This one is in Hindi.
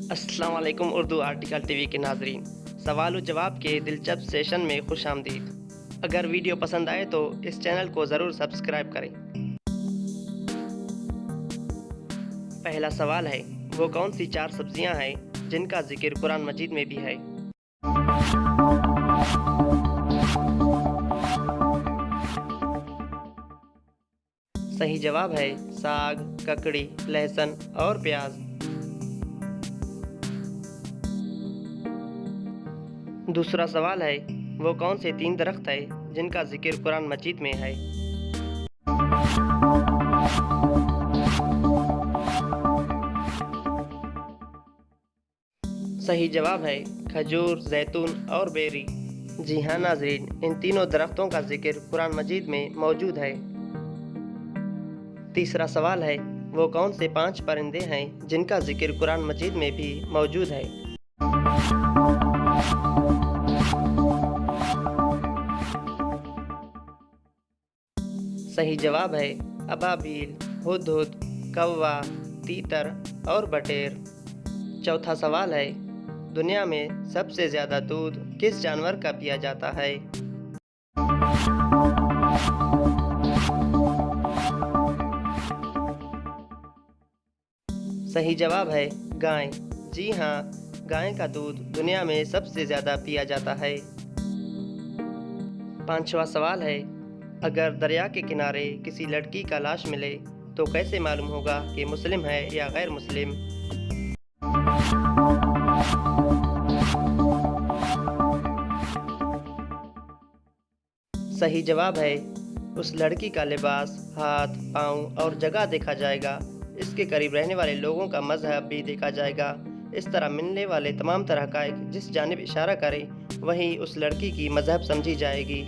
अस्सलाम वालेकुम उर्दू आर्टिकल टीवी के नाजरीन, सवाल व जवाब के दिलचस्प सेशन में खुश आमदीद। अगर वीडियो पसंद आए तो इस चैनल को ज़रूर सब्सक्राइब करें। पहला सवाल है, वो कौन सी 4 सब्जियां हैं जिनका जिक्र कुरान मजीद में भी है? सही जवाब है साग, ककड़ी, लहसुन और प्याज। दूसरा सवाल है, वो कौन से 3 दरख्त हैं जिनका जिक्र कुरान मजीद में है? सही जवाब है खजूर, जैतून और बेरी। जी हाँ नाज़रीन, इन तीनों दरख्तों का जिक्र कुरान मजीद में मौजूद है। तीसरा सवाल है, वो कौन से 5 परिंदे हैं जिनका जिक्र कुरान मजीद में भी मौजूद है? सही जवाब है अबाबील, हुदहुद, कौवा, तीतर और बटेर। चौथा सवाल है, दुनिया में सबसे ज़्यादा दूध किस जानवर का पिया जाता है? सही जवाब है गाय। जी हाँ, गाय का दूध दुनिया में सबसे ज़्यादा पिया जाता है। पांचवा सवाल है, अगर दरिया के किनारे किसी लड़की का लाश मिले तो कैसे मालूम होगा कि मुस्लिम है या गैर मुस्लिम? सही जवाब है उस लड़की का लिबास, हाथ, पाँव और जगह देखा जाएगा। इसके करीब रहने वाले लोगों का मजहब भी देखा जाएगा। इस तरह मिलने वाले तमाम तरह का जिस जानिब इशारा करे वही उस लड़की की मजहब समझी जाएगी।